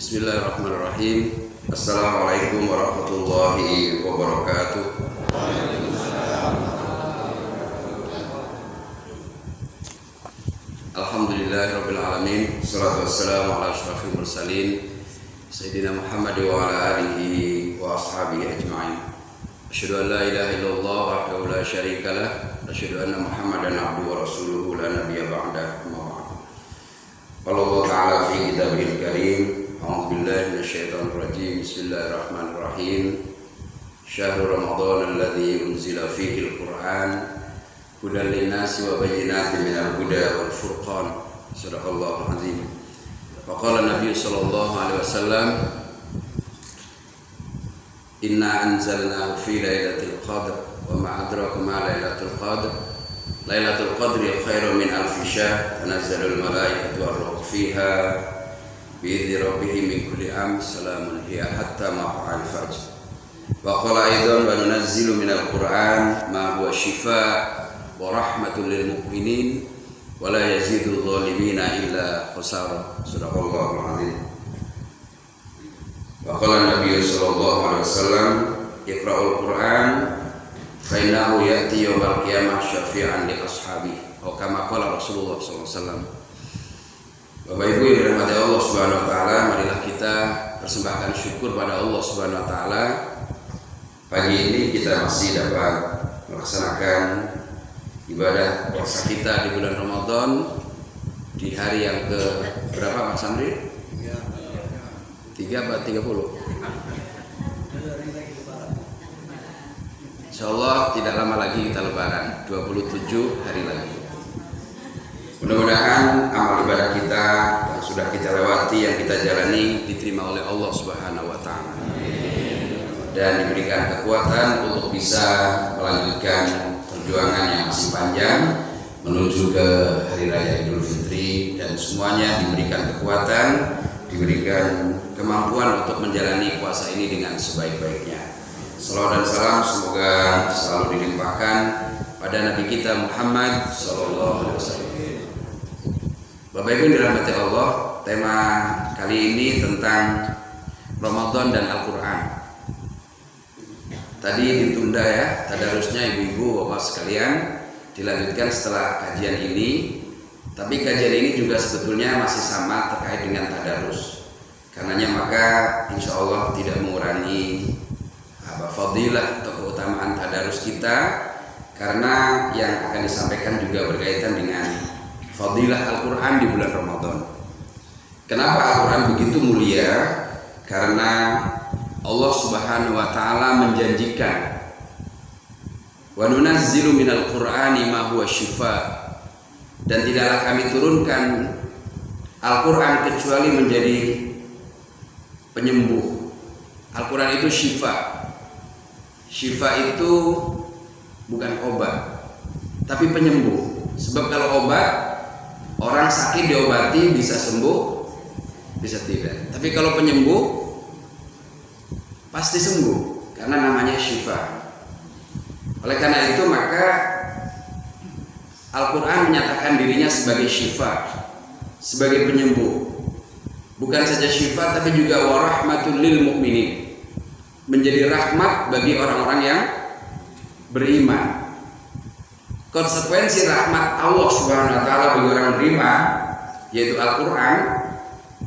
Bismillahirrahmanirrahim. Assalamualaikum warahmatullahi wabarakatuh. Alhamdulillahirabbil alamin. Wassalatu wassalamu ala asyrafil mursalin Sayyidina Muhammad wa ala alihi wa ashabihi ajma'in. Asyhadu an la ilaha illallah wahdahu la syarika lah. Asyhadu anna Muhammadan abduhu wa rasuluhu la nabiyya ba'dah. Qala Allah ta'ala fi kitabihil karim. A'udzu billahi minasyaitonir rajim. Bismillahirrahmanirrahim. Syahrul Ramadan alladzi unzila fihi al-Qur'an hudan lin-nasi wa bayyinatin minal huda wal furqan. Shadaqallahul azim. Wa qala Nabi sallallahu alaihi wasallam, inna anzalnahu fi lailatul qadr wa ma adraka ma lailatul qadr. Lailatul qadri khairun min alfi syahr. Tanazzalul malaikatu war-ruhu fiha bi'izni rabbihim min kulli amr. Salamun hiya hatta matla'il fajr. Wa qala aidan wa nunazzilu minal qur'an ma huwa shifaa' wa rahmatul lil mu'minin wa la yazidul zalimina illa khusara. Shadaqallahul azim. Wa qala Nabi sallallahu alaihi wasallam, iqra'ul qur'an fa innahu ya'ti yaumal qiyamah syafi'an li ashabihi. Atau kama qala Rasulullah sallallahu alaihi wasallam. Bapak Ibu yang dirahmati Allah Subhanahu wa taala, marilah kita persembahkan syukur pada Allah Subhanahu wa taala. Pagi ini kita masih dapat melaksanakan ibadah puasa kita di bulan Ramadan di hari yang ke berapa Mas Andri? 3 atau 30? Insyaallah tidak lama lagi kita lebaran, 27 hari lagi. Mudah-mudahan amal ibadah kita yang sudah kita lewati, yang kita jalani diterima oleh Allah Subhanahu wa taala. Dan diberikan kekuatan untuk bisa melanjutkan perjuangan yang masih panjang menuju ke hari raya Idul Fitri, dan semuanya diberikan kekuatan, diberikan kemampuan untuk menjalani puasa ini dengan sebaik-baiknya. Salawat dan salam semoga selalu dilimpahkan pada Nabi kita Muhammad sallallahu alaihi wasallam. Bapak Ibu yang dirahmati Allah, tema kali ini tentang Ramadan dan Al-Qur'an. Tadi ditunda ya, tadarusnya ibu-ibu, bapak sekalian, dilanjutkan setelah kajian ini. Tapi kajian ini juga sebetulnya masih sama terkait dengan tadarus. Karenanya maka insya Allah tidak mengurangi fadilah atau keutamaan tadarus kita, karena yang akan disampaikan juga berkaitan dengan fadilah Al-Quran di bulan Ramadan. Kenapa Al-Quran begitu mulia? Karena Allah Subhanahu wa taala menjanjikan, wa nunazzilu minal Qur'ani ma huwa shifaa, dan tidaklah kami turunkan Al-Quran kecuali menjadi penyembuh. Al-Quran itu syifa. Syifa itu bukan obat, tapi penyembuh. Sebab kalau obat, orang sakit diobati bisa sembuh, bisa tidak. Tapi kalau penyembuh pasti sembuh, karena namanya syifa. Oleh karena itu maka Al-Quran menyatakan dirinya sebagai syifa, sebagai penyembuh. Bukan saja syifa, tapi juga warahmatul lil mu'minin, menjadi rahmat bagi orang-orang yang beriman. Konsekuensi rahmat Allah Subhanahu wa taala bagi orang beriman, yaitu Al-Qur'an,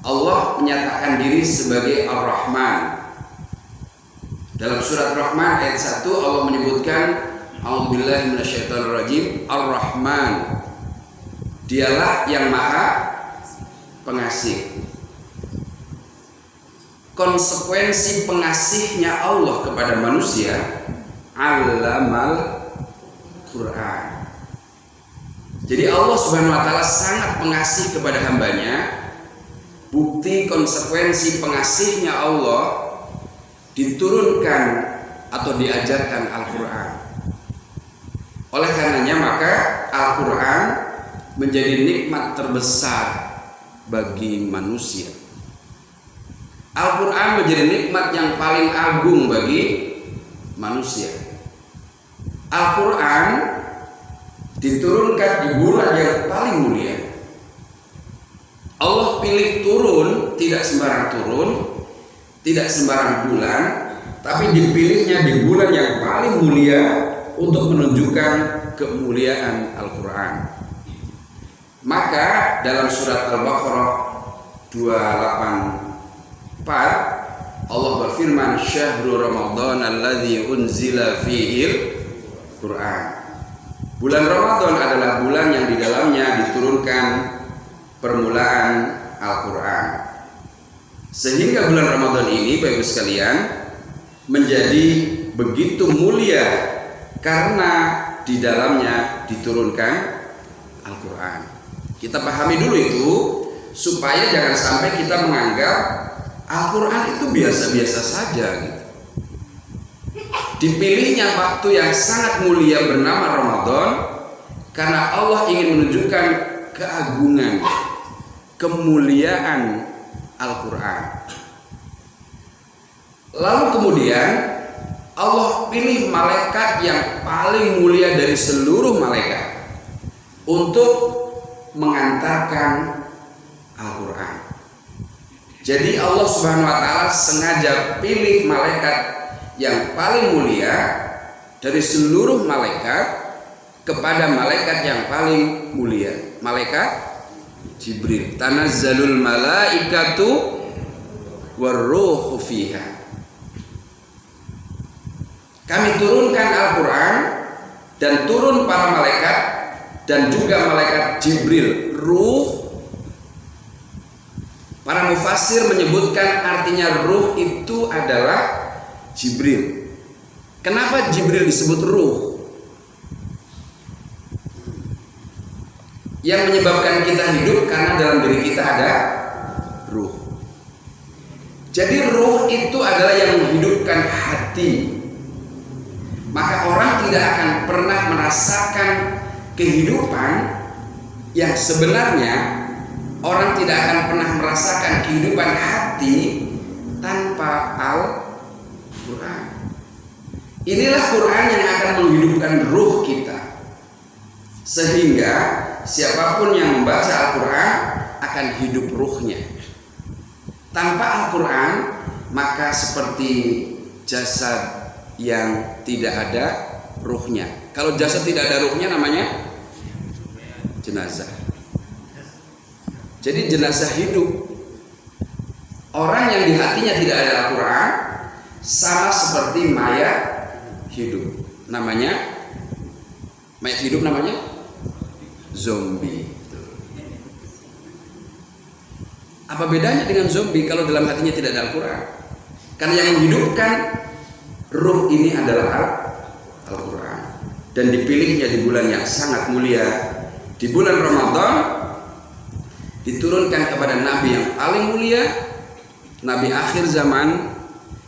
Allah menyatakan diri sebagai Ar-Rahman. Dalam surat Rahman ayat 1 Allah menyebutkan, a'udzubillahi minasyaitonirrajim, Ar-Rahman. Dialah yang Maha Pengasih. Konsekuensi pengasihnya Allah kepada manusia, Allamal Quran. Jadi Allah Subhanahu wa taala sangat pengasih kepada hambanya. Bukti konsekuensi pengasihnya Allah, diturunkan atau diajarkan Al-Quran. Oleh karenanya maka Al-Quran menjadi nikmat terbesar bagi manusia. Al-Quran menjadi nikmat yang paling agung bagi manusia. Al-Quran diturunkan di bulan yang paling mulia. Allah pilih turun, tidak sembarang turun, tidak sembarang bulan, tapi dipilihnya di bulan yang paling mulia untuk menunjukkan kemuliaan Al-Quran. Maka dalam surat Al-Baqarah 284 Allah berfirman, Syahrul Ramadan alladzi unzila fihil Quran. Bulan Ramadan adalah bulan yang di dalamnya diturunkan permulaan Al-Quran. Sehingga bulan Ramadan ini Bapak Ibu sekalian menjadi begitu mulia karena di dalamnya diturunkan Al-Quran. Kita pahami dulu itu supaya jangan sampai kita menganggap Al-Quran itu biasa-biasa saja gitu. Dipilihnya waktu yang sangat mulia bernama Ramadan karena Allah ingin menunjukkan keagungan, kemuliaan Al-Quran. Lalu kemudian Allah pilih malaikat yang paling mulia dari seluruh malaikat untuk mengantarkan Al-Quran. Jadi Allah Subhanahu wa Ta'ala sengaja pilih malaikat yang paling mulia dari seluruh malaikat kepada malaikat yang paling mulia, malaikat Jibril. Tanazzalul malaikatu warruhu fiha. Kami turunkan Al-Quran dan turun para malaikat dan juga malaikat Jibril, ruh. Para mufassir menyebutkan artinya ruh itu adalah Jibril. Kenapa Jibril disebut ruh? Yang menyebabkan kita hidup karena dalam diri kita ada ruh. Jadi ruh itu adalah yang menghidupkan hati. Maka orang tidak akan pernah merasakan kehidupan yang sebenarnya. Orang tidak akan pernah merasakan kehidupan hati tanpa Al-Quran. Inilah Quran yang akan menghidupkan ruh kita. Sehingga siapapun yang membaca Al-Quran akan hidup ruhnya. Tanpa Al-Quran maka seperti jasad yang tidak ada ruhnya. Kalau jasad tidak ada ruhnya namanya jenazah. Jadi jenazah hidup. Orang yang di hatinya tidak ada Al-Quran sama seperti mayat hidup. Namanya mayat hidup namanya zombie. Apa bedanya dengan zombie kalau dalam hatinya tidak ada Al-Quran? Karena yang menghidupkan ruh ini adalah Al-Quran. Dan dipilihnya di bulan yang sangat mulia, di bulan Ramadan, diturunkan kepada Nabi yang paling mulia, Nabi akhir zaman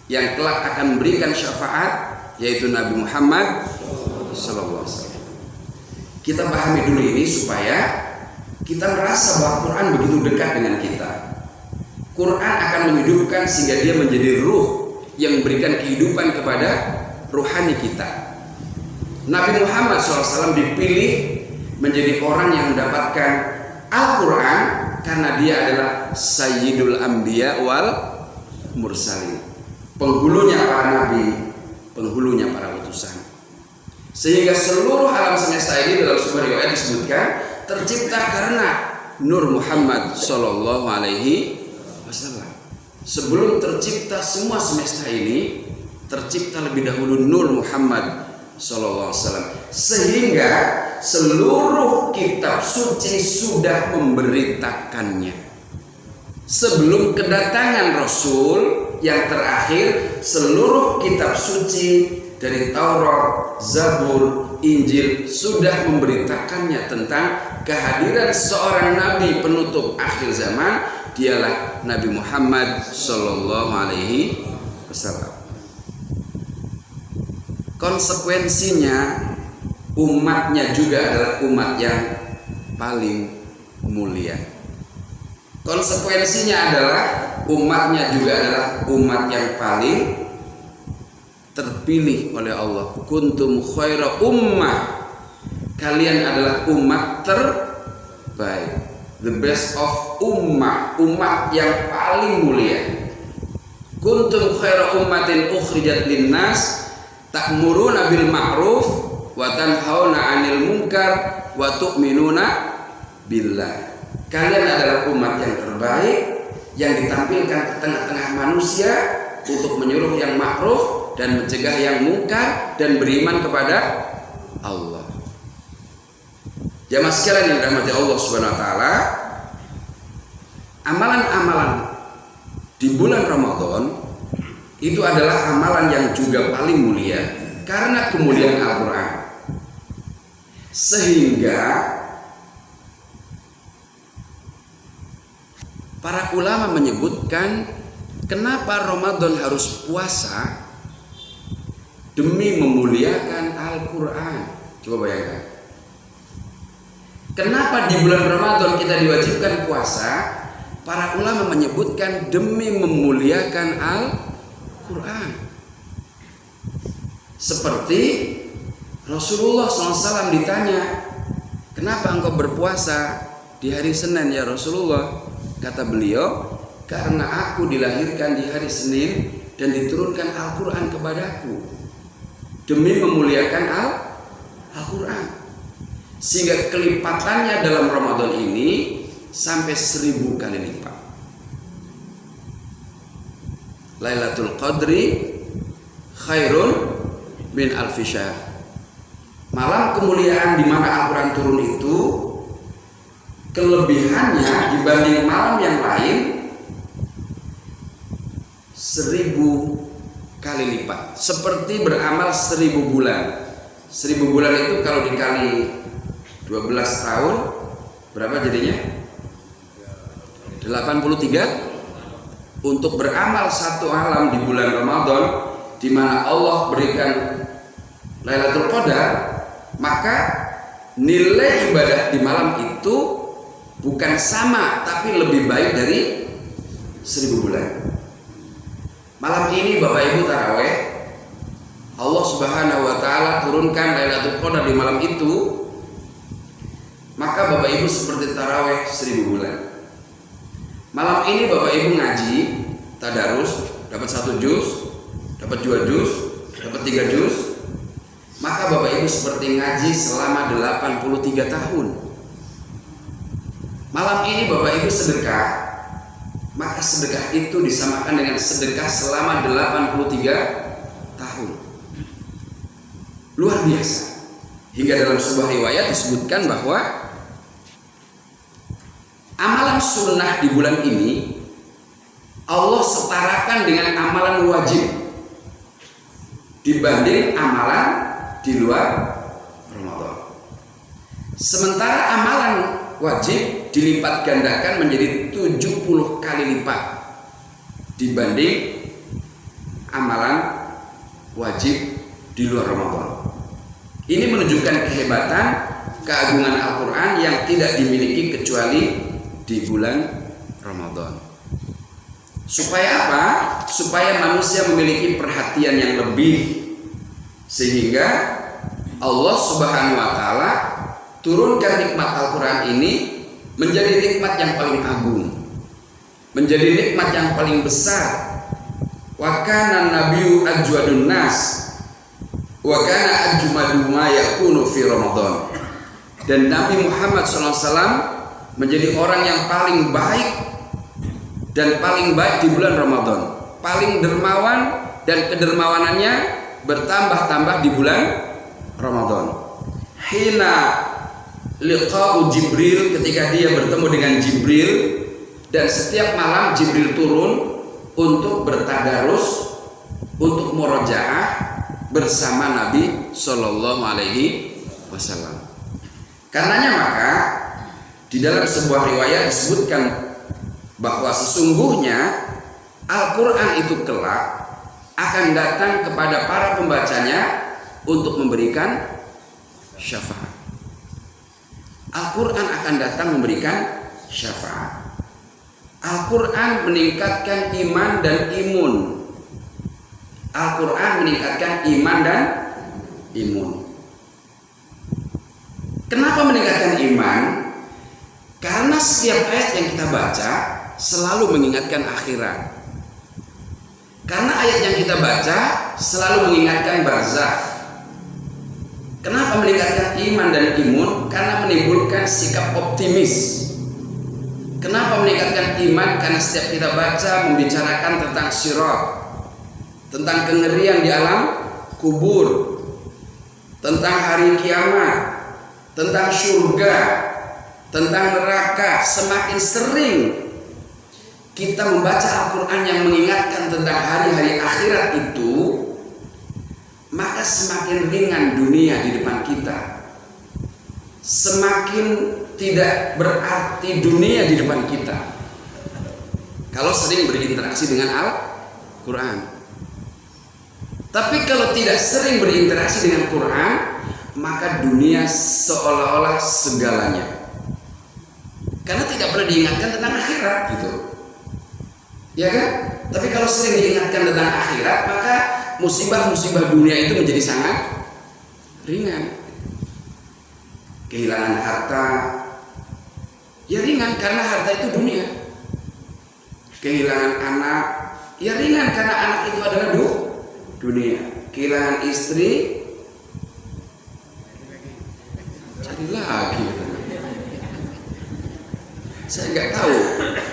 yang kelak akan memberikan syafaat, yaitu Nabi Muhammad SAW. Kita pahami dulu ini supaya kita merasa bahwa Quran begitu dekat dengan kita. Quran akan menghidupkan sehingga dia menjadi ruh yang memberikan kehidupan kepada ruhani kita. Nabi Muhammad SAW dipilih menjadi orang yang mendapatkan Al-Quran karena dia adalah Sayyidul Anbiya wal Mursalin, penghulunya para nabi, penghulunya para utusan. Sehingga seluruh alam semesta ini dalam sebuah riwayat disebutkan tercipta karena Nur Muhammad Sallallahu Alaihi Wasallam. Sebelum tercipta semua semesta ini, tercipta lebih dahulu Nur Muhammad Sallallahu Alaihi Wasallam. Sehingga seluruh kitab suci sudah memberitakannya. Sebelum kedatangan Rasul yang terakhir, seluruh kitab suci dari Taurat, Zabur, Injil sudah memberitakannya tentang kehadiran seorang nabi penutup akhir zaman, dialah Nabi Muhammad Sallallahu Alaihi Wasallam. Konsekuensinya umatnya juga adalah umat yang paling mulia. Konsekuensinya adalah umatnya juga adalah umat yang paling terpilih oleh Allah. Kuntum khaira ummah, kalian adalah umat terbaik. the best of umat yang paling mulia. Kuntum khaira ummatin ukhrijat linnas ta'muruna bil ma'ruf wa tanhauna 'anil munkar wa tu'minuna billah. Kalian adalah umat yang terbaik yang ditampilkan ke tengah-tengah manusia untuk menyuruh yang ma'ruf dan mencegah yang mungkar dan beriman kepada Allah. Jamaah sekalian yang dirahmati Allah Subhanahu wa taala, amalan-amalan di bulan Ramadan itu adalah amalan yang juga paling mulia karena kemuliaan Al-Qur'an. Sehingga para ulama menyebutkan kenapa Ramadan harus puasa demi memuliakan Al-Qur'an. Coba bayangkan. Kenapa di bulan Ramadan kita diwajibkan puasa? Para ulama menyebutkan demi memuliakan Al-Qur'an. Seperti Rasulullah SAW ditanya, kenapa engkau berpuasa di hari Senin ya Rasulullah? Kata beliau, karena aku dilahirkan di hari Senin dan diturunkan Al-Quran kepadaku demi memuliakan Al-Quran. Sehingga kelipatannya dalam Ramadan ini sampai 1000 kali lipat. Lailatul Qadri khairun min alfi syahr. Malam kemuliaan di mana Al-Quran turun itu kelebihannya dibanding malam yang lain 1000 kali lipat. Seperti beramal 1000 bulan. 1000 bulan itu kalau dikali 12 tahun berapa jadinya? 83. Untuk beramal satu malam di bulan Ramadan di mana Allah berikan Lailatul Qadar, maka nilai ibadah di malam itu bukan sama tapi lebih baik dari 1000 bulan. Malam ini Bapak Ibu taraweh, Allah Subhanahu wa taala turunkan Lailatul Qadar di malam itu, maka Bapak Ibu seperti taraweh 1000 bulan. Malam ini Bapak Ibu ngaji tadarus, dapat 1 juz, dapat 2 juz, dapat 3 juz, maka Bapak Ibu seperti ngaji selama 83 tahun. Malam ini Bapak Ibu sedekah, maka sedekah itu disamakan dengan sedekah selama 83 tahun. Luar biasa. Hingga dalam sebuah riwayat disebutkan bahwa amalan sunnah di bulan ini Allah setarakan dengan amalan wajib dibanding amalan di luar Ramadan. Sementara amalan wajib dilipat gandakan menjadi 70 kali lipat dibanding amalan wajib di luar Ramadan. Ini menunjukkan kehebatan, keagungan Al-Quran yang tidak dimiliki kecuali di bulan Ramadan. Supaya apa? Supaya manusia memiliki perhatian yang lebih, sehingga Allah Subhanahu wa taala turunkan nikmat Al-Quran ini menjadi nikmat yang paling agung, menjadi nikmat yang paling besar. Wa kana nabiyyu ajwadun nas wa kana ajmadu ma yakunu fi Ramadan. Dan Nabi Muhammad SAW menjadi orang yang paling baik dan paling baik di bulan Ramadan, paling dermawan dan kedermawanannya bertambah-tambah di bulan Ramadan. Hina liqa'u Jibril, ketika dia bertemu dengan Jibril, dan setiap malam Jibril turun untuk bertadarus, untuk murojaah bersama Nabi Sallallahu Alaihi Wasallam. Karenanya maka di dalam sebuah riwayat disebutkan bahwa sesungguhnya Al-Quran itu kelak akan datang kepada para pembacanya untuk memberikan syafaat. Al-Quran akan datang memberikan syafaat. Al-Quran meningkatkan iman dan imun. Al-Quran meningkatkan iman dan imun. Kenapa meningkatkan iman? Karena Karena setiap ayat yang kita baca selalu mengingatkan akhirat. Karena ayat yang kita baca selalu mengingatkan barzakh. Kenapa meningkatkan iman dan imun? Karena menimbulkan sikap optimis. Kenapa meningkatkan iman? Karena setiap kita baca membicarakan tentang sirat, tentang kengerian di alam kubur, tentang hari kiamat, tentang surga, tentang neraka. Semakin sering kita membaca Al-Quran yang mengingatkan tentang hari-hari akhirat itu, maka semakin ringan dunia di depan kita, semakin tidak berarti dunia di depan kita kalau sering berinteraksi dengan Al-Quran. Tapi kalau tidak sering berinteraksi dengan Quran, maka dunia seolah-olah segalanya, karena tidak pernah diingatkan tentang akhirat gitu, ya kan? Tapi kalau sering diingatkan tentang akhirat, maka musibah-musibah dunia itu menjadi sangat ringan. Kehilangan harta, ya ringan karena harta itu dunia. Kehilangan anak, ya ringan karena anak itu adalah dunia. Kehilangan istri, cari lagi. Saya nggak tahu,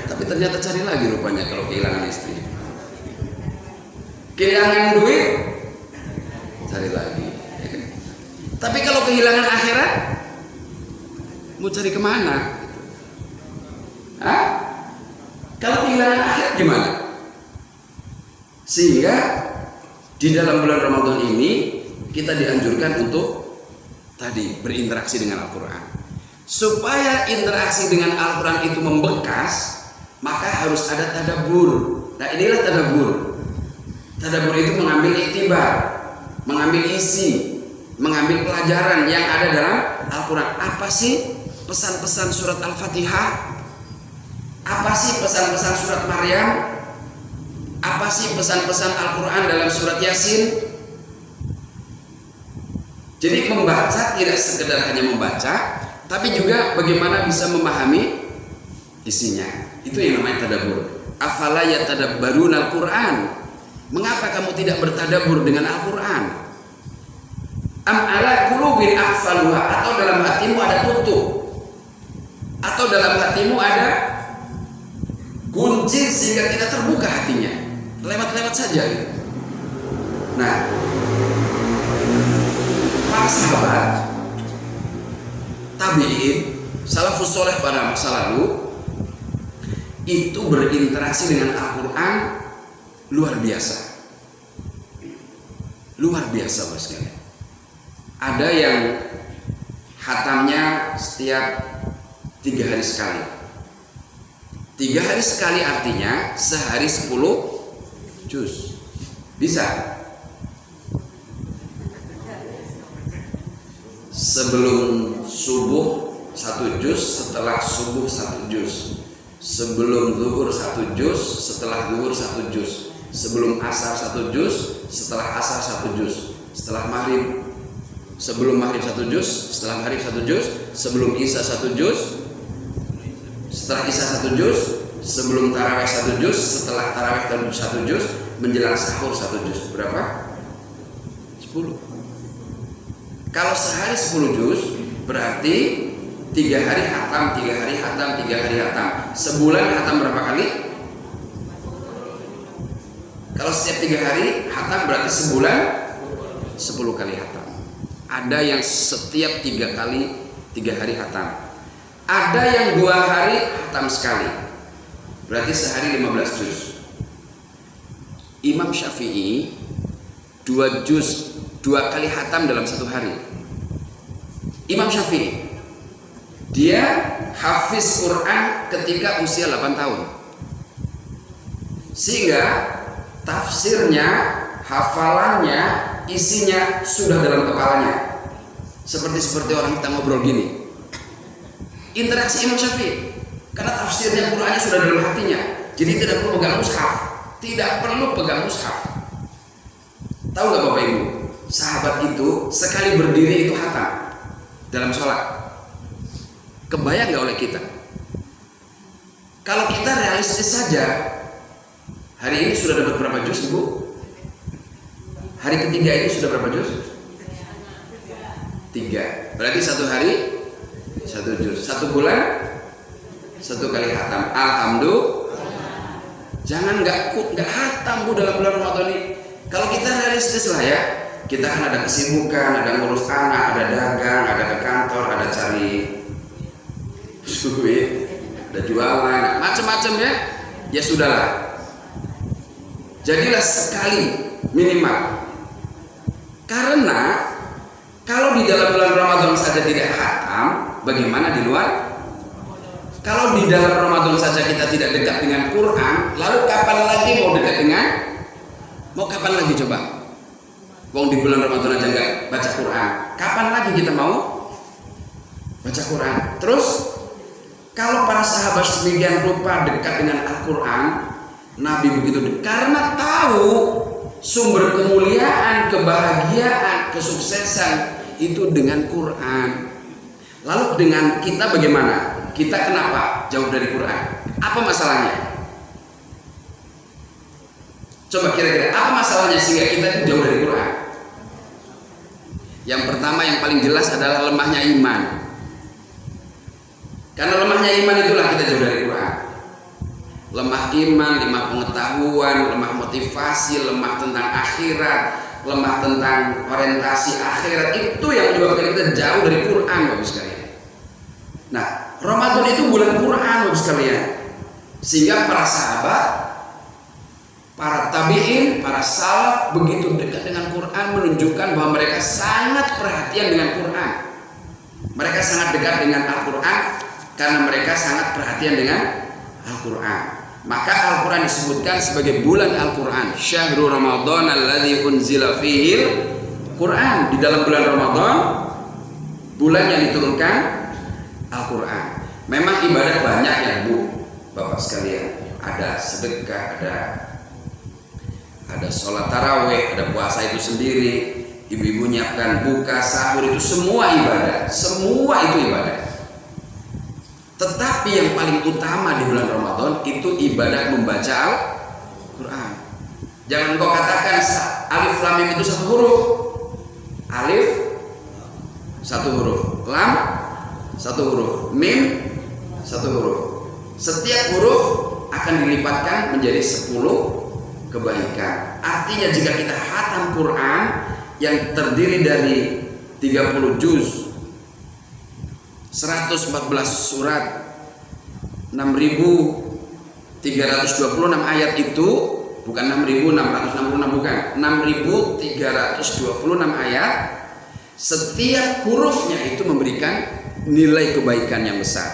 tapi ternyata cari lagi rupanya kalau kehilangan istri. Kehilangan duit, cari lagi. Tapi kalau kehilangan akhirat, mau cari kemana? Hah? Kalau kehilangan akhirat gimana? Sehingga di dalam bulan Ramadan ini kita dianjurkan untuk tadi berinteraksi dengan Al-Quran. Supaya interaksi dengan Al-Quran itu membekas, maka harus ada tadabbur. Nah, inilah tadabbur. Tadabbur itu mengambil iktibar, mengambil isi, mengambil pelajaran yang ada dalam Al-Quran. Apa sih pesan-pesan surat Al-Fatihah? Apa sih pesan-pesan surat Maryam? Apa sih pesan-pesan Al-Quran dalam surat Yasin? Jadi membaca tidak sekedar hanya membaca, tapi juga bagaimana bisa memahami isinya. Itu yang namanya tadabbur. Afala yatadabbaruna Al-Quran? Mengapa kamu tidak bertadabbur dengan Al-Quran? Am ala qulubin aqfaluha? Atau dalam hatimu ada tutup? Atau dalam hatimu ada kunci sehingga tidak terbuka hatinya? Lewat-lewat saja gitu. Nah, para sahabat tabi'in, salafus soleh pada masa lalu itu berinteraksi dengan Al-Quran luar biasa. Luar biasa bos sekalian. Ada yang hatamnya setiap 3 hari sekali. 3 hari sekali artinya sehari 10 juz. Bisa. Sebelum subuh 1 juz, setelah subuh 1 juz. Sebelum zuhur 1 juz, setelah zuhur 1 juz. Sebelum asar 1 juz, setelah asar 1 juz. Setelah maghrib, sebelum maghrib 1 juz, setelah maghrib 1 juz. Sebelum isya 1 juz, setelah isya 1 juz. Sebelum tarawih 1 juz, setelah tarawih 1 juz. Menjelang sahur 1 juz. Berapa? 10. Kalau sehari 10 juz, berarti 3 hari hatam, 3 hari hatam, 3 hari hatam. Sebulan hatam berapa kali? Kalau setiap 3 hari hatam berarti sebulan 10 kali hatam. Ada yang setiap 3 kali 3 hari hatam. Ada yang 2 hari hatam sekali. Berarti sehari 15 juz. Imam Syafi'i 2 juz, 2 kali hatam dalam 1 hari. Imam Syafi'i, dia hafiz Quran ketika usia 8 tahun. Sehingga tafsirnya, hafalannya, isinya sudah dalam kepalanya. Seperti orang kita ngobrol gini. Interaksi Imam Syafi'i, karena tafsirnya Qurannya sudah dalam hatinya. Jadi tidak perlu pegang mushaf. Tidak perlu pegang mushaf. Tahu nggak Bapak Ibu? Sahabat itu sekali berdiri itu hatam dalam sholat. Kebayang nggak oleh kita? Kalau kita realistis saja, hari ini sudah dapat berapa juz, Ibu? Hari ketiga ini sudah berapa juz? 3. Berarti satu hari 1 juz. 1 bulan 1 kali khatam. Alhamdulillah. Jangan nggak khatam Bu dalam bulan Ramadan ini. Kalau kita realistis lah ya, kita kan ada kesibukan, ada ngurus anak, ada dagang, ada ke kantor, ada cari duit, ada jualan, macam-macam ya. Ya sudahlah. Jadilah sekali minimal. Karena kalau di dalam bulan Ramadan saja tidak khatam, bagaimana di luar? Kalau di dalam Ramadan saja kita tidak dekat dengan Quran, lalu kapan lagi mau dekat dengan? Mau kapan lagi coba? Wong di bulan Ramadan aja nggak baca Quran, kapan lagi kita mau baca Quran? Terus kalau para sahabat sedemikian rupa dekat dengan Al-Quran, Nabi begitu dekat karena tahu sumber kemuliaan, kebahagiaan, kesuksesan itu dengan Quran. Lalu dengan kita bagaimana? Kita kenapa jauh dari Quran? Apa masalahnya? Coba kira-kira apa masalahnya sehingga kita itu jauh dari Quran? Yang pertama yang paling jelas adalah lemahnya iman. Karena lemahnya iman itulah kita jauh dari Quran. Lemah iman, lemah pengetahuan, lemah motivasi, lemah tentang akhirat, lemah tentang orientasi akhirat, itu yang menyebabkan kita jauh dari Quran, Bapak sekalian. Nah, Ramadan itu bulan Quran, Bapak sekalian. Sehingga para sahabat, para tabi'in, para salaf begitu dekat dengan Quran, menunjukkan bahwa mereka sangat perhatian dengan Quran. Mereka sangat dekat dengan Al-Quran karena mereka sangat perhatian dengan Al-Quran. Maka Al-Quran disebutkan sebagai bulan Al-Quran. Syahrul Ramadan alladzi unzila fihil Quran. Di dalam bulan Ramadan, bulan yang diturunkan Al-Quran. Memang ibadah banyak ya Bu, Bapak sekalian. Ada sedekah, ada sholat taraweh, ada puasa itu sendiri. Ibu-ibu nyiapkan buka, sahur, itu semua ibadah. Semua itu ibadah. Tetapi yang paling utama di bulan Ramadan itu ibadah membaca Al-Quran. Jangan kau katakan alif lam mim itu 1 huruf. Alif 1 huruf, lam 1 huruf, mim 1 huruf. Setiap huruf akan dilipatkan menjadi 10 kebaikan. Artinya jika kita khatam Quran yang terdiri dari 30 juz, 114 surat, 6.326 ayat itu, bukan 6.666, bukan 6.326 ayat. Setiap hurufnya itu memberikan nilai kebaikan yang besar.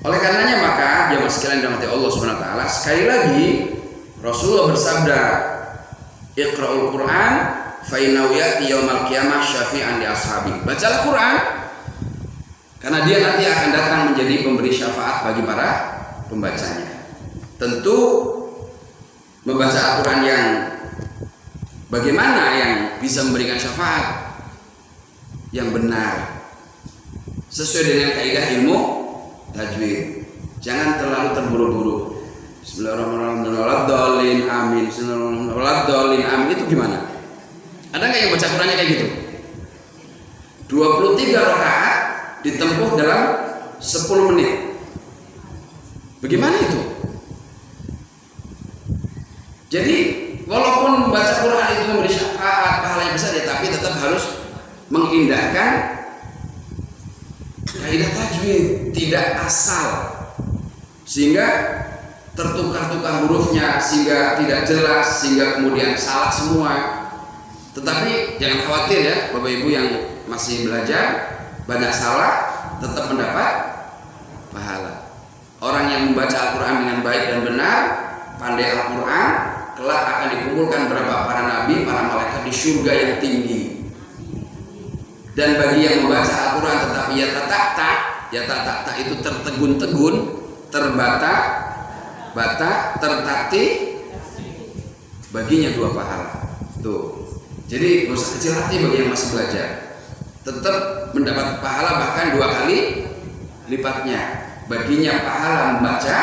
Oleh karenanya maka jamaah sekalian dirahmati Allah Subhanahu wa taala, sekali lagi Rasulullah bersabda, "Iqra'ul Qur'an fa innahu ya'ti yaumal qiyamah syafi'an li ashabi." Bacalah Quran karena dia nanti akan datang menjadi pemberi syafaat bagi para pembacanya. Tentu membaca Al-Quran yang bagaimana yang bisa memberikan syafaat yang benar sesuai dengan kaidah ilmu tajwid. Jangan terlalu terburu-buru. Bismillahirrahmanirrahim. Amin. Bismillahirrahmanirrahim. Amin. Itu gimana? Ada nggak yang baca Qurannya kayak gitu? 23 rakaat ditempuh dalam 10 menit. Bagaimana itu? Jadi walaupun membaca Quran itu memberi syafaat, pahala yang besar ya, tapi tetap harus mengindahkan kaidah tajwid, tidak asal, sehingga tertukar-tukar hurufnya, sehingga tidak jelas, sehingga kemudian salah semua. Tetapi jangan khawatir ya, Bapak Ibu yang masih belajar, banyak salah tetap mendapat pahala. Orang yang membaca Al-Quran dengan baik dan benar, pandai Al-Quran, kelak akan dikumpulkan beberapa para nabi, para malaikat di surga yang tinggi. Dan bagi yang membaca Al-Quran tetapi ya tak itu tertegun-tegun, terbata-bata, tertatih, baginya 2 pahala. Tuh. Jadi gak usah kecil hati bagi yang masih belajar, tetap mendapat pahala bahkan 2 kali lipatnya. baginya pahala membaca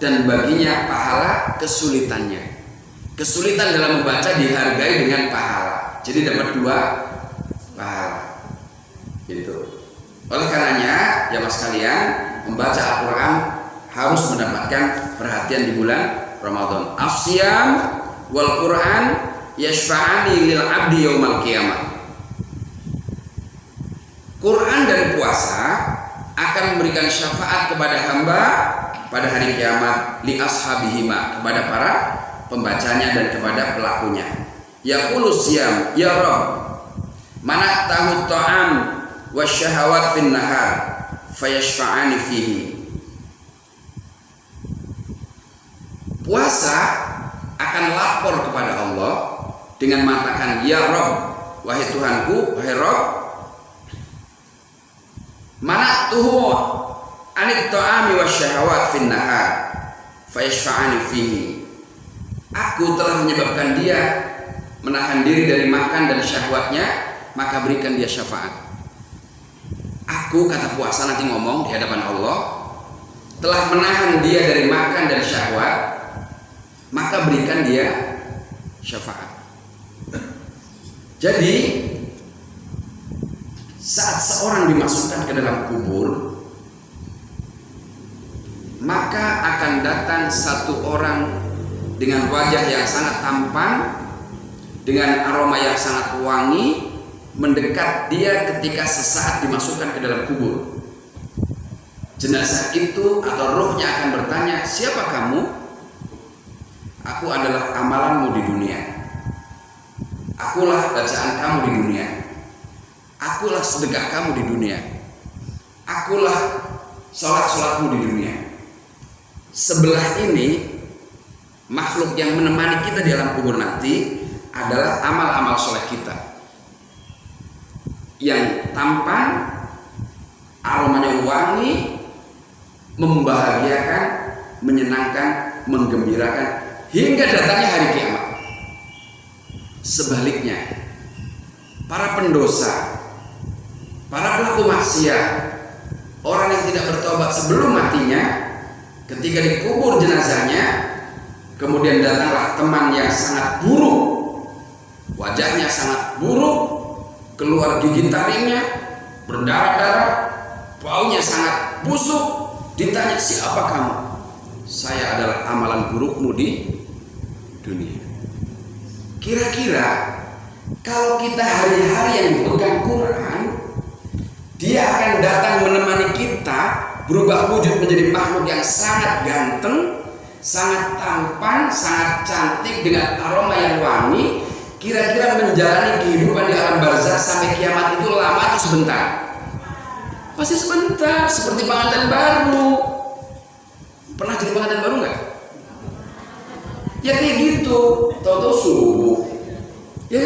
dan baginya pahala kesulitannya. Kesulitan dalam membaca dihargai dengan pahala. Jadi dapat 2 pahala. Gitu. Oleh karenanya, ya mas kalian, membaca Al-Quran harus mendapatkan perhatian di bulan Ramadan. As-siyam wal Quran yashfa'ani lil abdi yaumal qiyamah. Quran dan puasa akan memberikan syafaat kepada hamba pada hari kiamat, li ashabihima, kepada para pembacanya dan kepada pelakunya. Yaqulu siyam ya Rabb, mana tahu ta'am wasyahawat fin nahar fayashfa'ani fihi. Puasa akan lapor kepada Allah dengan mengatakan ya Rabb, wahai Tuhanku, wahai Rabb, mana tuhu anit ta'ami wasyahawat fin nahar fayashfa'ani fihi. Aku telah menyebabkan dia menahan diri dari makan dan syahwatnya, maka berikan dia syafaat. Aku, kata puasa nanti ngomong di hadapan Allah, telah menahan dia dari makan dan syahwat, maka berikan dia syafaat. Jadi saat seorang dimasukkan ke dalam kubur, maka akan datang satu orang dengan wajah yang sangat tampan, dengan aroma yang sangat wangi, mendekat dia ketika sesaat dimasukkan ke dalam kubur. Jenazah itu atau rohnya akan bertanya, siapa kamu? Aku adalah amalanmu di dunia. Akulah bacaan kamu di dunia. Akulah sedekah kamu di dunia. Akulah sholat-sholatmu di dunia. Sebelah ini, makhluk yang menemani kita di alam kubur nanti adalah amal-amal soleh kita yang tampan, aromanya wangi, membahagiakan, menyenangkan, menggembirakan hingga datangnya hari kiamat. Sebaliknya, para pendosa, para pelaku maksiat, orang yang tidak bertobat sebelum matinya, ketika dikubur jenazahnya, kemudian datanglah teman yang sangat buruk, wajahnya sangat buruk, keluar gigi taringnya, berdarah-darah, baunya sangat busuk. Ditanya, siapa kamu? Saya adalah amalan burukmu di dunia. Kira-kira kalau kita hari-hari yang pegang Quran, dia akan datang menemani kita, berubah wujud menjadi makhluk yang sangat ganteng, sangat tampan, sangat cantik dengan aroma yang wangi. Kira-kira menjalani kehidupan di alam barzakh sampai kiamat itu lama atau sebentar? Pasti sebentar, seperti pengantin baru. Pernah jadi pengantin baru nggak? Ya kayak gitu, tahu-tahu subuh, ya,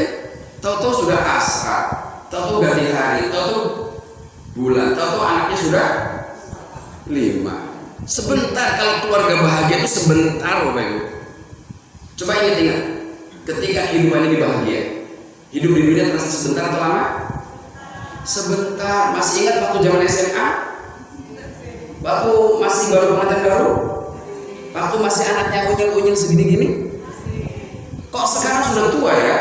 tahu-tahu sudah asar, tahu-tahu ganti hari, tahu-tahu bulan, tahu-tahu anaknya sudah 5. Sebentar, kalau keluarga bahagia itu sebentar, Bapak Ibu. Coba ingat-ingat, ketika kehidupan ini bahagia, hidup di dunia terasa sebentar atau lama? Sebentar. Masih ingat waktu zaman SMA? Waktu masih baru pengantin baru? Waktu masih anaknya unyil-unyil segini gini? Kok sekarang sudah tua ya?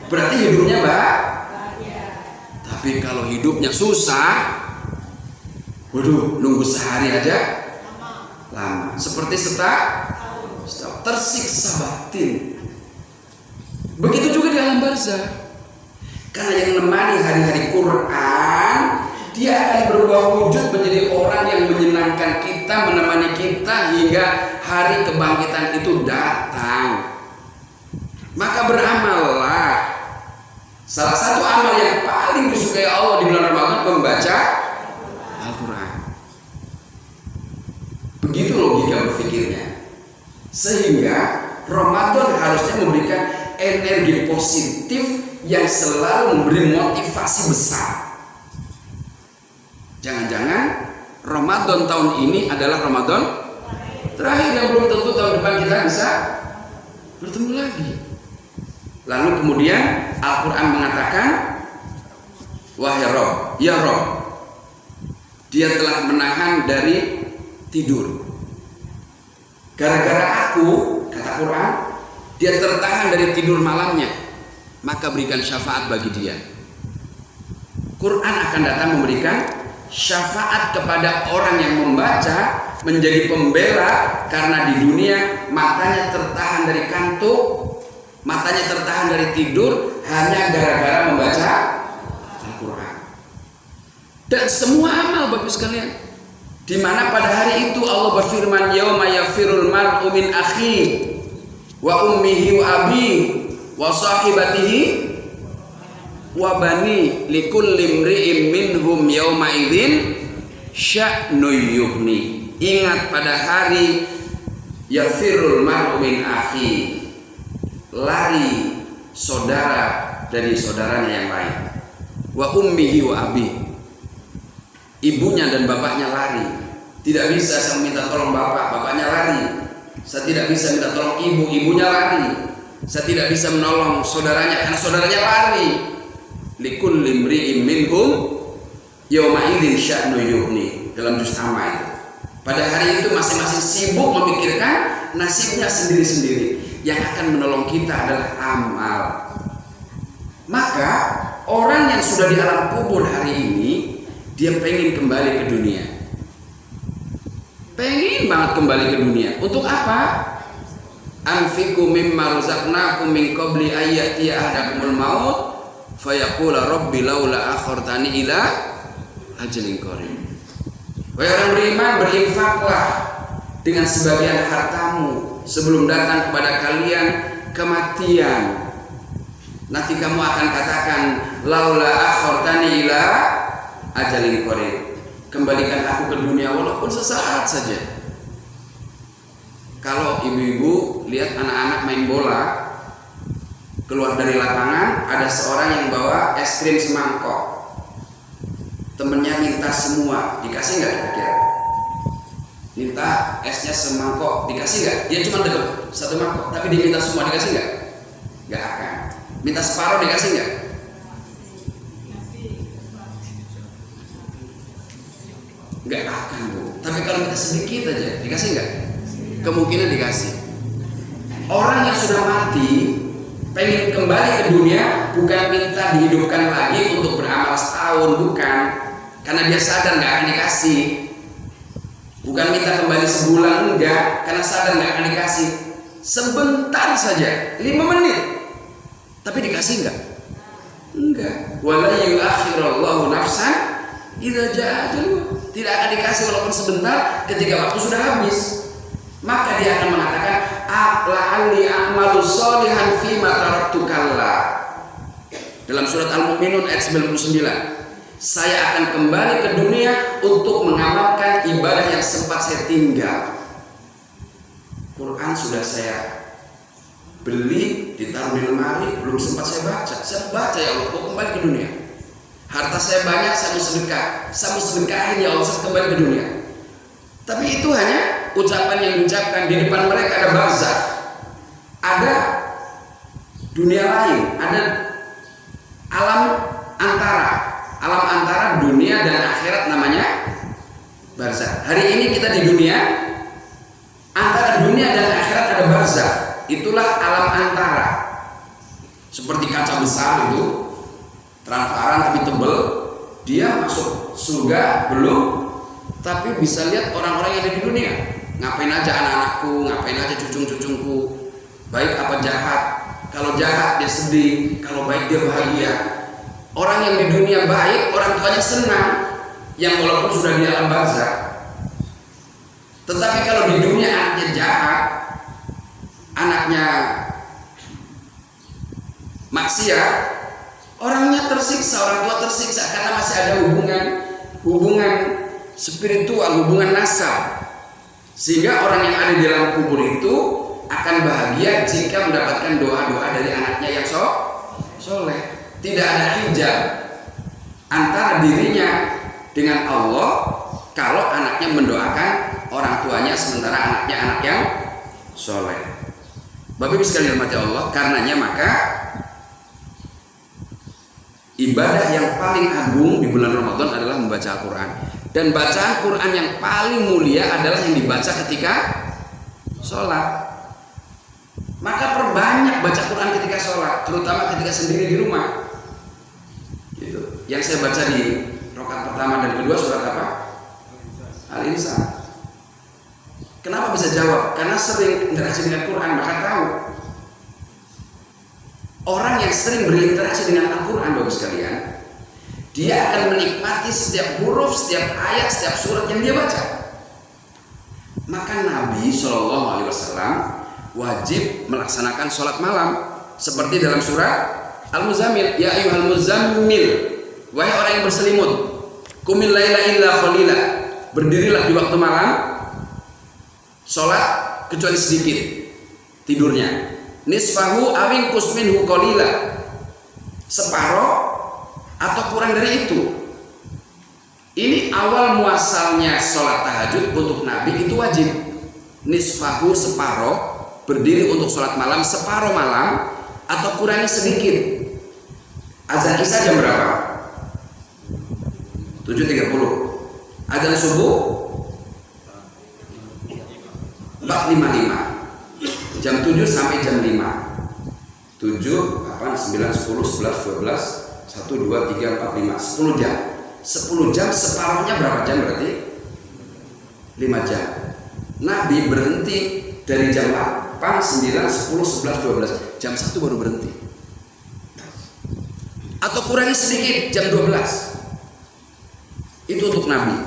Berarti hidupnya bahagia. Tapi kalau hidupnya susah, waduh, nunggu sehari aja lama. Seperti tersiksa batin. Begitu juga di alam barzakh. Karena yang menemani hari-hari Quran, dia akan berubah wujud menjadi orang yang menyenangkan kita, menemani kita hingga hari kebangkitan itu datang. Maka beramallah. Salah satu amal yang paling disukai Allah di bulan Ramadan membaca Al-Quran. Begitu logika berpikirnya. Sehingga Ramadan harusnya memberikan energi positif yang selalu memberi motivasi besar. Jangan-jangan Ramadan tahun ini adalah Ramadan terakhir yang belum tentu tahun depan kita bisa bertemu lagi. Lalu kemudian Al-Quran mengatakan, wahai Rob, ya Rob, dia telah menahan dari tidur. Gara-gara aku, kata Quran, dia tertahan dari tidur malamnya, maka berikan syafaat bagi dia. Quran akan datang memberikan syafaat kepada orang yang membaca, menjadi pembela, karena di dunia matanya tertahan dari kantuk, matanya tertahan dari tidur hanya gara-gara membaca Al-Quran. Dan semua amal Bapak sekalian, di mana pada hari itu Allah berfirman, yauma yafirul mar'u min akhihi wa ummihi wa abihi wa sahibatihi wa bani likulli imri'in minhum yauma idzin sya'nu yughni. Ingat pada hari yafirul mar'u min akhihi, lari saudara dari saudaranya yang lain, wa ummihi wa abihi, ibunya dan bapaknya lari. Tidak bisa saya minta tolong bapak, bapaknya lari. Saya tidak bisa minta tolong ibu, ibunya lari. Saya tidak bisa menolong saudaranya karena saudaranya lari. Likulli imri'in minhum yauma idzin sya'nu yughni, dalam juz Amma itu. Pada hari itu masing-masing sibuk memikirkan nasibnya sendiri-sendiri. Yang akan menolong kita adalah amal. Maka orang yang sudah di alam kubur hari ini, dia pengen kembali ke dunia. Pengen banget kembali ke dunia. Untuk apa? Anfiqu mimma razaqnakum min qabli ayyati ahadakumul maut fayaqula rabbi laula akhartani ila ajalin qarib. Wahai orang beriman, berinfaklah dengan sebagian hartamu sebelum datang kepada kalian kematian. Nanti kamu akan katakan laula akhartani ila ajalin qarib, kembalikan aku ke dunia walaupun sesaat saja. Kalau ibu-ibu lihat anak-anak main bola, keluar dari lapangan, ada seorang yang bawa es krim semangkok. Temennya minta semua, dikasih nggak kira-kira? Minta esnya semangkok, dikasih nggak? Dia cuma deket satu mangkok, tapi dia minta semua, dikasih nggak? Nggak akan. Minta separuh, dikasih nggak? Nggak akan, Bu. Tapi kalau minta sedikit aja, dikasih nggak? Kemungkinan dikasih. Orang yang sudah mati pengen kembali ke dunia, bukan minta dihidupkan lagi untuk beramal setahun, bukan. Karena dia sadar nggak akan dikasih. Bukan minta kembali sebulan, enggak, karena sadar nggak akan dikasih. Sebentar saja, 5 menit, tapi dikasih nggak? Enggak. Wala yu'akhirallahu nafsan idza jaa ajaluha. Tidak akan dikasih walaupun sebentar, ketika waktu sudah habis. Maka dia akan mengatakan, la'alli a'malu sholihan fima taraktu kalla. Dalam surat Al-Mu'minun ayat 99, saya akan kembali ke dunia untuk mengamalkan ibadah yang sempat saya tinggal. Quran sudah saya beli, ditaruh di lemari, belum sempat saya baca. Saya baca, ya Allah, mau kembali ke dunia. Harta saya banyak, saya mau sedekahin, ya Allah, saya kembali ke dunia. Tapi itu hanya ucapan yang diucapkan. Di depan mereka ada barzakh, ada dunia lain, ada alam antara dunia dan akhirat, namanya barzakh. Hari ini kita di dunia, antara dunia dan akhirat ada barzakh. Itulah alam antara. Seperti kaca besar itu, transparan tapi tebal. Dia masuk surga belum, tapi bisa lihat orang-orang yang ada di dunia. Ngapain aja anak-anakku, ngapain aja cucu-cucuku, baik apa jahat. Kalau jahat dia sedih, kalau baik dia bahagia. Orang yang di dunia baik, orang tuanya senang, yang walaupun sudah di alam barzakh. Tetapi kalau di dunia anaknya jahat, anaknya maksiat, orangnya tersiksa, orang tua tersiksa karena masih ada hubungan spiritual, hubungan nasab. Sehingga orang yang ada di dalam kubur itu akan bahagia jika mendapatkan doa-doa dari anaknya yang soleh. Tidak ada hijab antara dirinya dengan Allah kalau anaknya mendoakan orang tuanya, sementara anaknya anak yang soleh. Bapak Ibu sekalian dirahmati Allah, karenanya maka ibadah yang paling agung di bulan Ramadan adalah membaca Al-Quran. Dan bacaan Quran yang paling mulia adalah yang dibaca ketika sholat. Maka perbanyak baca Quran ketika sholat, terutama ketika sendiri di rumah. Gitu. Yang saya baca di rakaat pertama dan kedua surat apa? Al-Insan. Kenapa bisa jawab? Karena sering interaksi dengan Quran, maka tahu. Orang yang sering berinteraksi dengan Al-Quran, Bapak sekalian, dia akan menikmati setiap huruf, setiap ayat, setiap surat yang dia baca. Maka Nabi SAW wajib melaksanakan sholat malam seperti dalam surah Al-Muzammil. Ya ayyuhal muzammil, wahai orang yang berselimut, qumil laila illa qalila, berdirilah di waktu malam, sholat kecuali sedikit tidurnya. Nisfahu awin kusminhu qalila, separoh atau kurang dari itu. Ini awal muasalnya sholat tahajud untuk Nabi itu wajib. Nisfahu separoh, berdiri untuk sholat malam separoh malam atau kurangi sedikit. Azan Isya jam berapa? 7.30. Azan subuh 4.55. Jam 7 sampai jam 5. 7, 8, 9, 10, 11, 12, 1, 2, 3, 4, 5, 10 jam. 10 jam separuhnya berapa jam berarti? 5 jam. Nabi berhenti dari jam 8, 9, 10, 11, 12. Jam 1 baru berhenti. Atau kurangi sedikit jam 12. Itu untuk Nabi.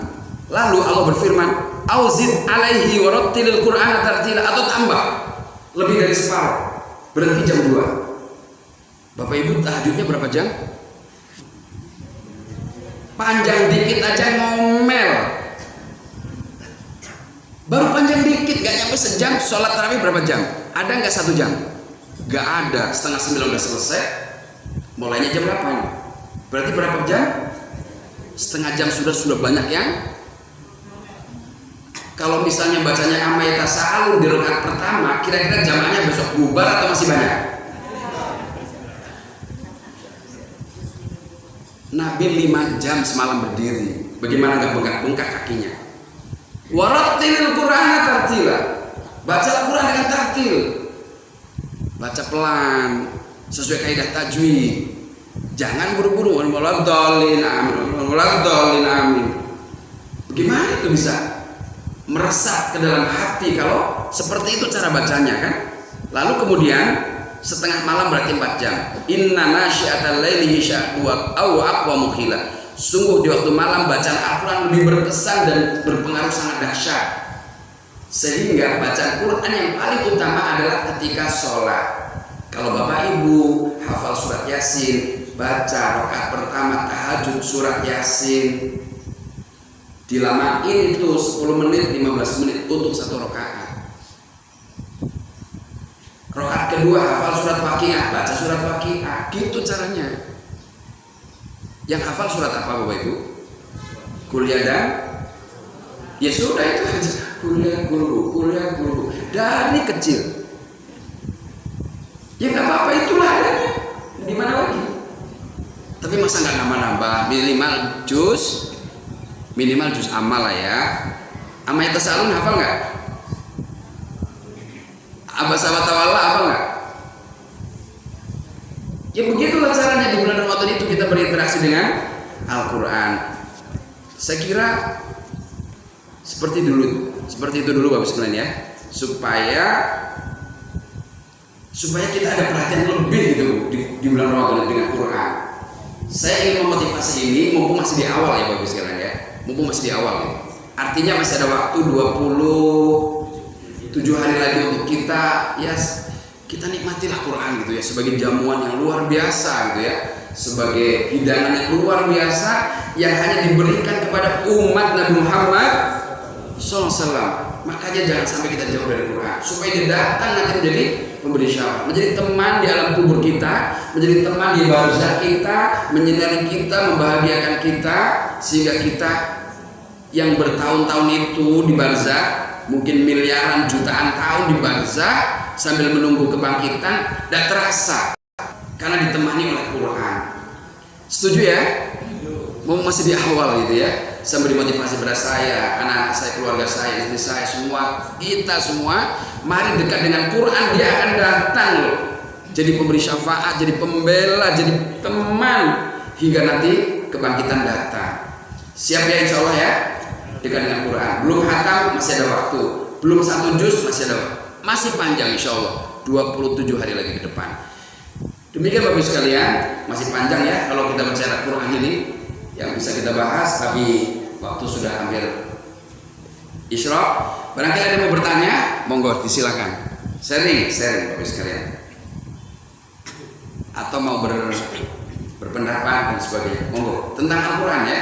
Lalu Allah berfirman, "Auzid alaihi warattilil Qur'ana tartila," atau tambah lebih dari separuh, berhenti jam 2. Bapak Ibu, tahajudnya berapa jam? Panjang dikit aja ngomel. Baru panjang dikit, gak nyampe sejam. Sholat tarawih berapa jam? Ada nggak 1 jam? Gak ada. Setengah 9 udah selesai. Mulainya jam 8. Berarti berapa jam? Setengah jam sudah banyak yang. Kalau misalnya bacanya Amma Yatasa'alun di rakaat pertama, kira-kira jamaahnya besok bubar atau masih banyak? Nabi 5 jam semalam berdiri. Bagaimana nggak bengkak-bengkak kakinya? Warattilil Qur'ana tartila. Baca Al-Quran dengan tartil. Baca pelan, sesuai kaidah tajwid. Jangan buru-buru. Waladhdallin amin. Bagaimana itu bisa meresap ke dalam hati kalau seperti itu cara bacanya kan? Lalu kemudian setengah malam berarti 4 jam. Inna nasyi'atal laili hiya aqwamu qila. Sungguh di waktu malam bacaan Al-Quran lebih berkesan dan berpengaruh sangat dahsyat. Sehingga bacaan Quran yang paling utama adalah ketika sholat. Kalau Bapak Ibu hafal surat Yasin, baca rakaat pertama tahajud surat Yasin, dilamain itu 10 menit, 15 menit untuk 1 rakaat. Rakaat kedua hafal surat Waqiah, baca surat Waqiah, gitu caranya. Yang hafal surat apa Bapak Ibu? Kuliah dan ya sudah itu aja. Kuliah guru dari kecil. Ya nggak apa-apa, itulah adanya. Di mana lagi? Tapi masa nggak nambah-nambah, minimal juz amal lah ya. Amma Yatasa'alun hafal nggak? Abasa wa tawalla hafal nggak? Ya begitulah caranya di bulan Ramadan itu kita berinteraksi dengan Al-Quran. Saya kira seperti itu dulu Bapak sekalian ya, supaya kita ada perhatian lebih gitu di bulan Ramadan dengan Quran. Saya ingin memotivasi ini mumpung masih di awal ya Bapak sekalian ya. Mumpung masih di awal gitu. Artinya masih ada waktu 27 hari lagi untuk kita kita nikmatilah Quran gitu ya, sebagai jamuan yang luar biasa gitu ya, sebagai hidangan yang luar biasa yang hanya diberikan kepada umat Nabi Muhammad SAW. Makanya jangan sampai kita jauh dari Quran, supaya dia datang nanti menjadi pemberi syafaat, menjadi teman di alam kubur kita, menjadi teman di barzakh kita, menyinari kita, membahagiakan kita, sehingga kita yang bertahun-tahun itu di barzakh, mungkin miliaran jutaan tahun di barzakh sambil menunggu kebangkitan, tidak terasa karena ditemani oleh Quran. Setuju ya? Mau masih di awal gitu ya. saya beri motivasi pada saya, anak-anak saya, keluarga saya, istri saya, semua, kita semua, mari dekat dengan Quran, dia akan datang loh. Jadi pemberi syafaat, jadi pembela, jadi teman, hingga nanti kebangkitan datang. Siap ya insya Allah ya, dekat dengan Quran. Belum hatam, masih ada waktu. Belum 1 juz, masih ada waktu. Masih panjang insya Allah, 27 hari lagi ke depan. Demikian Bapak Ibu sekalian, masih panjang ya kalau kita bicara Quran ini yang bisa kita bahas, tapi waktu sudah hampir isyraq. Barangkali ada yang mau bertanya, monggo disilakan. Sharing Bapak Ibu sekalian. Atau mau berpendapat dan sebagainya, monggo tentang Al-Quran ya.